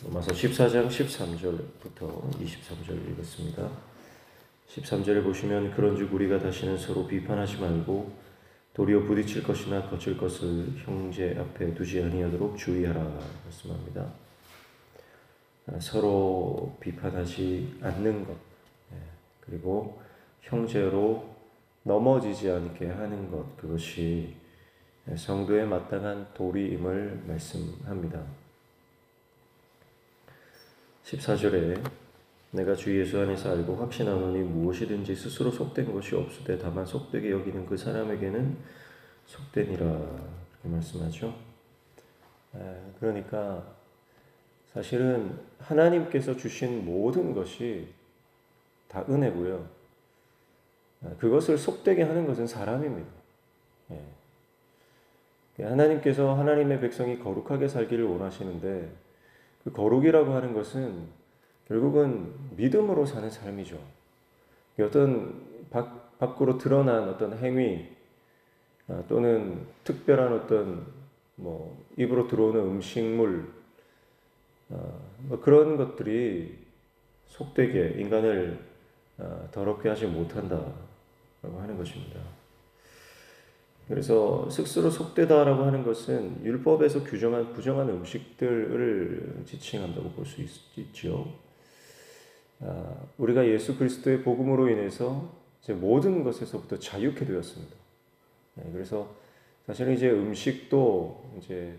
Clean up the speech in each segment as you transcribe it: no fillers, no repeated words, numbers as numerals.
로마서 14장 13절부터 23절 읽었습니다. 13절에 보시면 그런즉 우리가 다시는 서로 비판하지 말고 도리어 부딪힐 것이나 거칠 것을 형제 앞에 두지 아니하도록 주의하라 말씀합니다. 서로 비판하지 않는 것, 그리고 형제로 넘어지지 않게 하는 것, 그것이 성도의 마땅한 도리임을 말씀합니다. 14절에 내가 주 예수 안에서 알고 확신하노니 무엇이든지 스스로 속된 것이 없으되 다만 속되게 여기는 그 사람에게는 속되니라 이렇게 말씀하죠. 그러니까 사실은 하나님께서 주신 모든 것이 다 은혜고요. 그것을 속되게 하는 것은 사람입니다. 하나님께서 하나님의 백성이 거룩하게 살기를 원하시는데 그 거룩이라고 하는 것은 결국은 믿음으로 사는 삶이죠. 어떤 밖으로 드러난 어떤 행위 또는 특별한 어떤 입으로 들어오는 음식물 그런 것들이 속되게 인간을 더럽게 하지 못한다라고 하는 것입니다. 그래서 스스로 속되다라고 하는 것은 율법에서 규정한 부정한 음식들을 지칭한다고 볼 수 있죠. 우리가 예수 그리스도의 복음으로 인해서 이제 모든 것에서부터 자유케 되었습니다. 그래서 사실은 이제 음식도 이제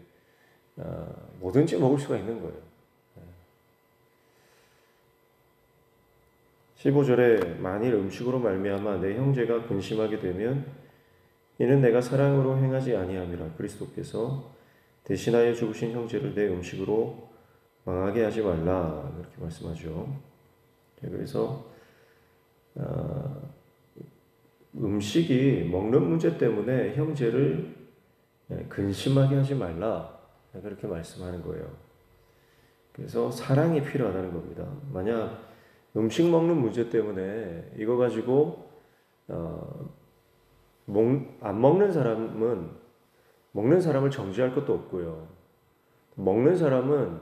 뭐든지 먹을 수가 있는 거예요. 15절에 만일 음식으로 말미암아 내 형제가 근심하게 되면 이는 내가 사랑으로 행하지 아니함이라. 그리스도께서 대신하여 죽으신 형제를 내 음식으로 망하게 하지 말라 이렇게 말씀하죠. 그래서 음식이 먹는 문제 때문에 형제를 근심하게 하지 말라 그렇게 말씀하는 거예요. 그래서 사랑이 필요하다는 겁니다. 만약 음식 먹는 문제 때문에 이거 가지고 안 먹는 사람은 먹는 사람을 정죄할 것도 없고요. 먹는 사람은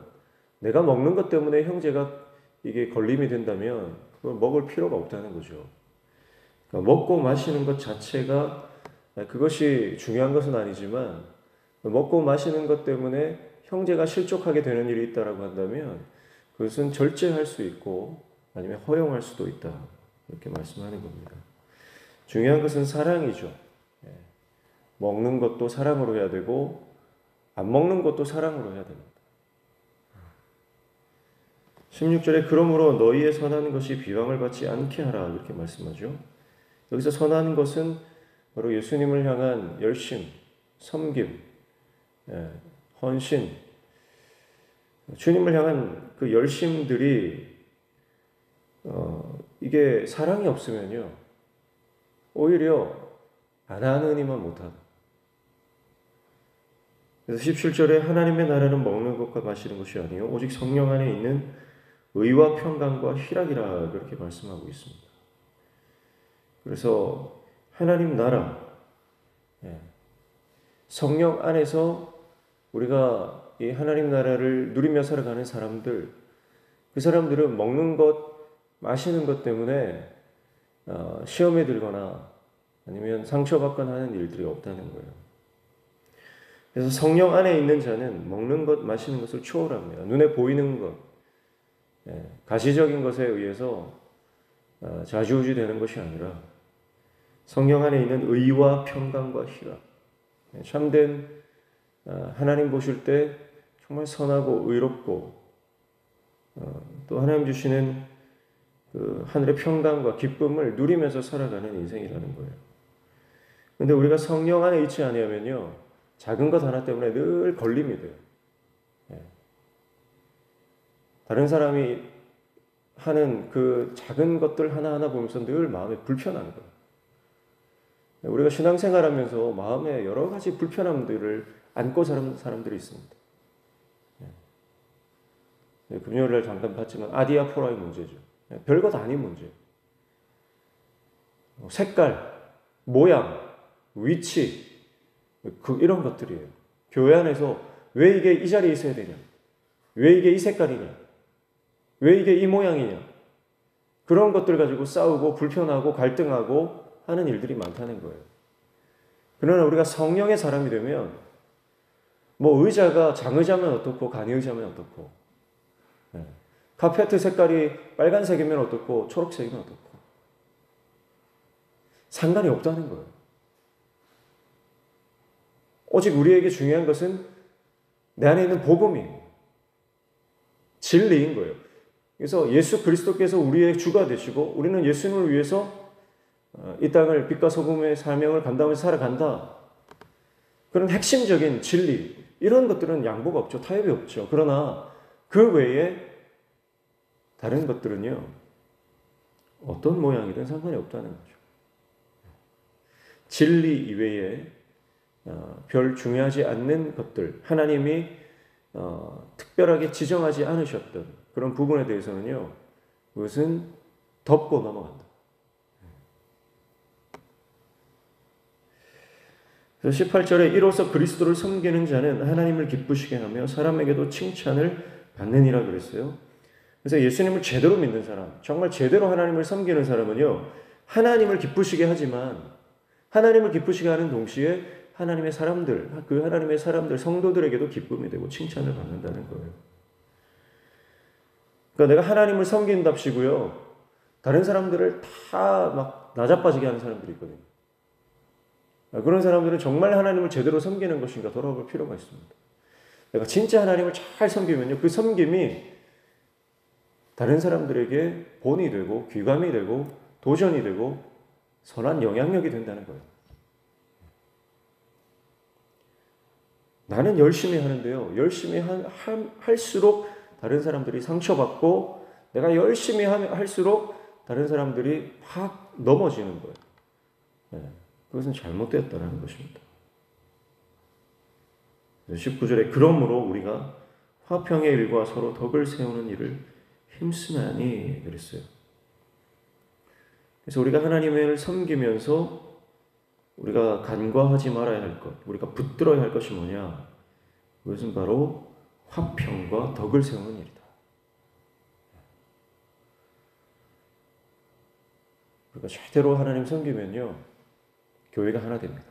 내가 먹는 것 때문에 형제가 이게 걸림이 된다면 그걸 먹을 필요가 없다는 거죠. 그러니까 먹고 마시는 것 자체가 그것이 중요한 것은 아니지만 먹고 마시는 것 때문에 형제가 실족하게 되는 일이 있다라고 한다면 그것은 절제할 수 있고 아니면 허용할 수도 있다 이렇게 말씀하는 겁니다. 중요한 것은 사랑이죠. 먹는 것도 사랑으로 해야 되고 안 먹는 것도 사랑으로 해야 됩니다. 16절에 그러므로 너희의 선한 것이 비방을 받지 않게 하라 이렇게 말씀하죠. 여기서 선한 것은 바로 예수님을 향한 열심, 섬김, 헌신, 주님을 향한 그 열심들이 이게 사랑이 없으면요 오히려 안 하느니만 못하다. 그래서 17절에 하나님의 나라는 먹는 것과 마시는 것이 아니요 오직 성령 안에 있는 의와 평강과 희락이라 그렇게 말씀하고 있습니다. 그래서 하나님 나라, 성령 안에서 우리가 이 하나님 나라를 누리며 살아가는 사람들, 그 사람들은 먹는 것, 마시는 것 때문에 시험에 들거나 아니면 상처받거나 하는 일들이 없다는 거예요. 그래서 성령 안에 있는 자는 먹는 것, 마시는 것을 초월합니다. 눈에 보이는 것, 가시적인 것에 의해서 좌지우지 되는 것이 아니라 성령 안에 있는 의와 평강과 희락, 참된 하나님 보실 때 정말 선하고 의롭고 또 하나님 주시는 그 하늘의 평강과 기쁨을 누리면서 살아가는 인생이라는 거예요. 그런데 우리가 성령 안에 있지 않으면요 작은 것 하나 때문에 늘 걸림이 돼요. 다른 사람이 하는 그 작은 것들 하나하나 보면서 늘 마음에 불편한 거예요. 우리가 신앙생활하면서 마음에 여러 가지 불편함들을 안고 사는 사람들이 있습니다. 금요일날 잠깐 봤지만 아디아포라의 문제죠. 별것 아닌 문제. 색깔, 모양, 위치, 이런 것들이에요. 교회 안에서 왜 이게 이 자리에 있어야 되냐? 왜 이게 이 색깔이냐? 왜 이게 이 모양이냐? 그런 것들 가지고 싸우고 불편하고 갈등하고 하는 일들이 많다는 거예요. 그러나 우리가 성령의 사람이 되면 뭐 의자가 장의자면 어떻고 간의의자면 어떻고, 카페트 색깔이 빨간색이면 어떻고 초록색이면 어떻고 상관이 없다는 거예요. 오직 우리에게 중요한 것은 내 안에 있는 복음이 진리인 거예요. 그래서 예수 그리스도께서 우리의 주가 되시고 우리는 예수님을 위해서 이 땅을 빛과 소금의 사명을 감당하면서 살아간다. 그런 핵심적인 진리, 이런 것들은 양보가 없죠. 타협이 없죠. 그러나 그 외에 다른 것들은요, 어떤 모양이든 상관이 없다는 거죠. 진리 이외에 별 중요하지 않는 것들, 하나님이 특별하게 지정하지 않으셨던 그런 부분에 대해서는요, 그것은 덮고 넘어간다. 그래서 18절에 이로써 그리스도를 섬기는 자는 하나님을 기쁘시게 하며 사람에게도 칭찬을 받느니라 그랬어요. 그래서 예수님을 제대로 믿는 사람, 정말 제대로 하나님을 섬기는 사람은요, 하나님을 기쁘시게 하지만 하나님을 기쁘시게 하는 동시에 하나님의 사람들, 그 하나님의 사람들, 성도들에게도 기쁨이 되고 칭찬을 받는다는 거예요. 그러니까 내가 하나님을 섬긴답시고요, 다른 사람들을 다 막 나자빠지게 하는 사람들이 있거든요. 그런 사람들은 정말 하나님을 제대로 섬기는 것인가 돌아볼 필요가 있습니다. 내가 진짜 하나님을 잘 섬기면요, 그 섬김이 다른 사람들에게 본이 되고 귀감이 되고 도전이 되고 선한 영향력이 된다는 거예요. 나는 열심히 하는데요, 열심히 할수록 다른 사람들이 상처받고, 내가 열심히 할수록 다른 사람들이 확 넘어지는 거예요. 그것은 잘못되었다는 것입니다. 19절에 그러므로 우리가 화평의 일과 서로 덕을 세우는 일을 힘쓰나니 그랬어요. 그래서 우리가 하나님을 섬기면서 우리가 간과하지 말아야 할 것, 우리가 붙들어야 할 것이 뭐냐? 그것은 바로 화평과 덕을 세우는 일이다. 우리가 제대로 하나님 섬기면요, 교회가 하나 됩니다.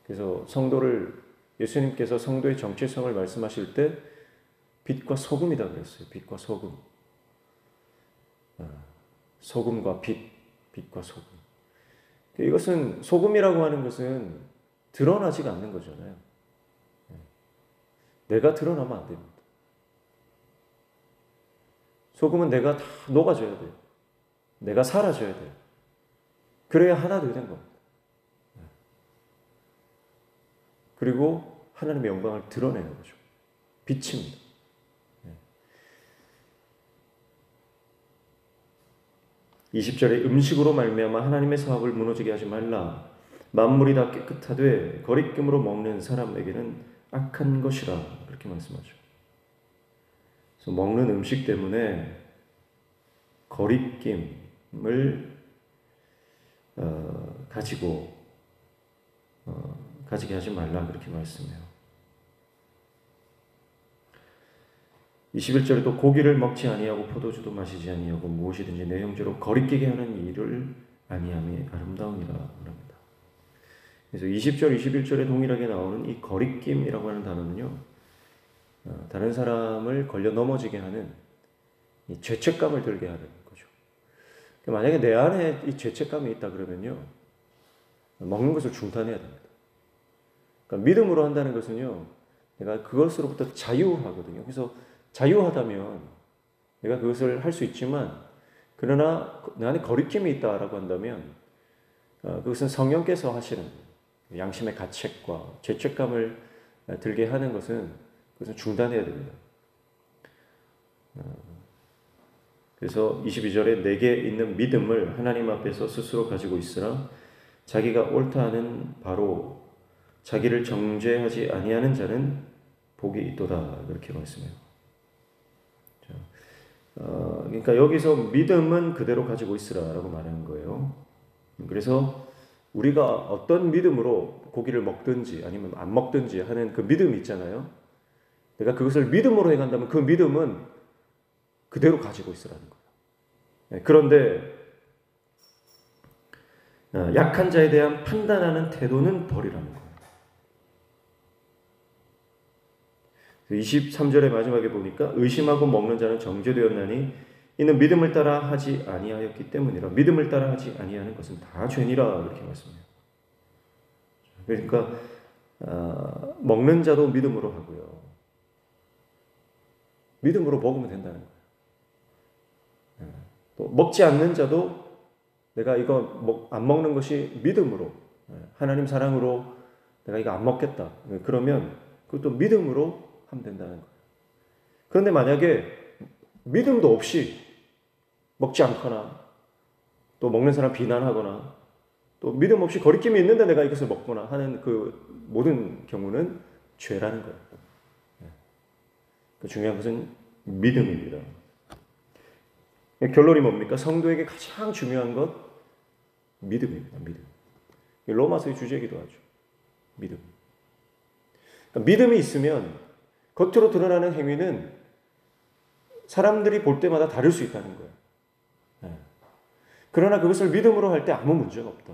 그래서 예수님께서 성도의 정체성을 말씀하실 때 빛과 소금이다 그랬어요. 빛과 소금. 소금과 빛, 빛과 소금. 이것은, 소금이라고 하는 것은 드러나지가 않는 거잖아요. 내가 드러나면 안 됩니다. 소금은 내가 다 녹아져야 돼요. 내가 사라져야 돼요. 그래야 하나 되는 겁니다. 그리고 하나님의 영광을 드러내는 거죠. 빛입니다. 20절에 음식으로 말미암아 하나님의 사업을 무너지게 하지 말라. 만물이 다 깨끗하되 거리낌으로 먹는 사람에게는 악한 것이라, 그렇게 말씀하죠. 그래서 먹는 음식 때문에 거리낌을 가지게 하지 말라, 그렇게 말씀해요. 21절에 또 고기를 먹지 아니하고 포도주도 마시지 아니하고 무엇이든지 내 형제로 거리끼게 하는 일을 아니함이 아름다우니라 합니다. 그래서 20절, 21절에 동일하게 나오는 이 거리낌이라고 하는 단어는요, 다른 사람을 걸려 넘어지게 하는 이 죄책감을 들게 하는 거죠. 만약에 내 안에 이 죄책감이 있다 그러면요, 먹는 것을 중단해야 됩니다. 그러니까 믿음으로 한다는 것은요, 내가 그것으로부터 자유하거든요. 그래서 자유하다면 내가 그것을 할 수 있지만, 그러나 내 안에 거리낌이 있다라고 한다면 그것은 성령께서 하시는 양심의 가책과 죄책감을 들게 하는 것은 그것은 중단해야 됩니다. 그래서 22절에 내게 있는 믿음을 하나님 앞에서 스스로 가지고 있으라. 자기가 옳다 하는 바로 자기를 정죄하지 아니하는 자는 복이 있도다, 그렇게 말씀해요. 그러니까 여기서 믿음은 그대로 가지고 있으라라고 말하는 거예요. 그래서 우리가 어떤 믿음으로 고기를 먹든지 아니면 안 먹든지 하는 그 믿음이 있잖아요. 내가 그것을 믿음으로 행한다면 그 믿음은 그대로 가지고 있으라는 거예요. 그런데 약한 자에 대한 판단하는 태도는 버리라는 거예요. 23절의 마지막에 보니까 의심하고 먹는 자는 정죄되었나니 이는 믿음을 따라 하지 아니하였기 때문이라. 믿음을 따라 하지 아니하는 것은 다 죄니라 이렇게 말씀해요. 그러니까 먹는 자도 믿음으로 하고요. 믿음으로 먹으면 된다는 거예요. 또 먹지 않는 자도 내가 이거 안 먹는 것이 믿음으로, 하나님 사랑으로 내가 이거 안 먹겠다. 그러면 그것도 믿음으로 하면 된다는 거예요. 그런데 만약에 믿음도 없이 먹지 않거나 또 먹는 사람 비난하거나 또 믿음 없이 거리낌이 있는데 내가 이것을 먹거나 하는 그 모든 경우는 죄라는 거예요. 중요한 것은 믿음입니다. 결론이 뭡니까? 성도에게 가장 중요한 것 믿음입니다. 믿음. 로마서의 주제이기도 하죠. 믿음. 그러니까 믿음이 있으면 겉으로 드러나는 행위는 사람들이 볼 때마다 다를 수 있다는 거예요. 그러나 그것을 믿음으로 할 때 아무 문제가 없다.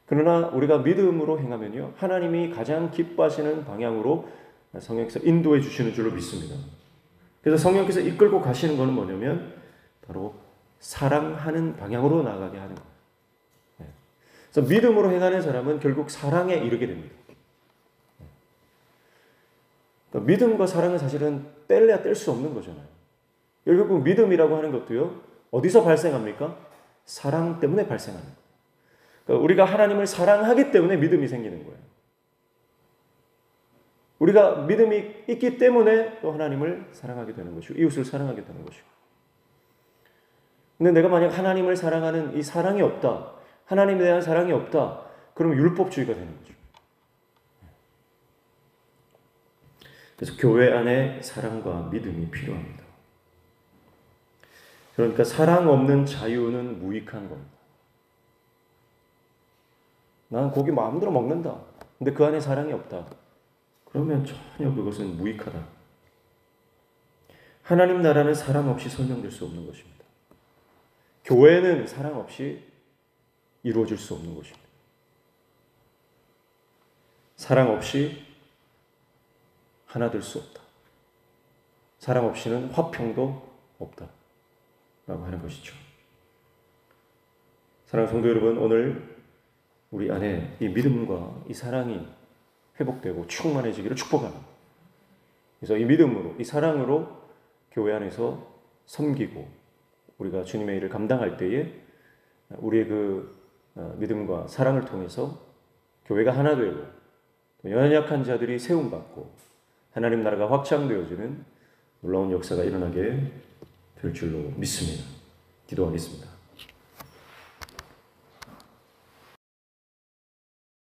그러나 우리가 믿음으로 행하면요, 하나님이 가장 기뻐하시는 방향으로 성령께서 인도해 주시는 줄로 믿습니다. 그래서 성령께서 이끌고 가시는 것은 뭐냐면 바로 사랑하는 방향으로 나아가게 하는 거예요. 그래서 믿음으로 행하는 사람은 결국 사랑에 이르게 됩니다. 그러니까 믿음과 사랑은 사실은 뗄래야 뗄 수 없는 거잖아요. 결국 믿음이라고 하는 것도요, 어디서 발생합니까? 사랑 때문에 발생하는 거예요. 그러니까 우리가 하나님을 사랑하기 때문에 믿음이 생기는 거예요. 우리가 믿음이 있기 때문에 또 하나님을 사랑하게 되는 것이고 이웃을 사랑하게 되는 것이고. 근데 내가 만약 하나님을 사랑하는 이 사랑이 없다, 하나님에 대한 사랑이 없다, 그러면 율법주의가 되는 거죠. 그래서 교회 안에 사랑과 믿음이 필요합니다. 그러니까 사랑 없는 자유는 무익한 겁니다. 난 고기 마음대로 먹는다. 근데 그 안에 사랑이 없다. 그러면 전혀 그것은 무익하다. 하나님 나라는 사랑 없이 설명될 수 없는 것입니다. 교회는 사랑 없이 이루어질 수 없는 것입니다. 사랑 없이 하나 될 수 없다. 사랑 없이는 화평도 없다. 라고 하는 것이죠. 사랑하는 성도 여러분, 오늘 우리 안에 이 믿음과 이 사랑이 회복되고 충만해지기를 축복합니다. 그래서 이 믿음으로, 이 사랑으로 교회 안에서 섬기고 우리가 주님의 일을 감당할 때에 우리의 그 믿음과 사랑을 통해서 교회가 하나 되고 연약한 자들이 세움받고 하나님 나라가 확장되어지는 놀라운 역사가 일어나게 될 줄로 믿습니다. 기도하겠습니다.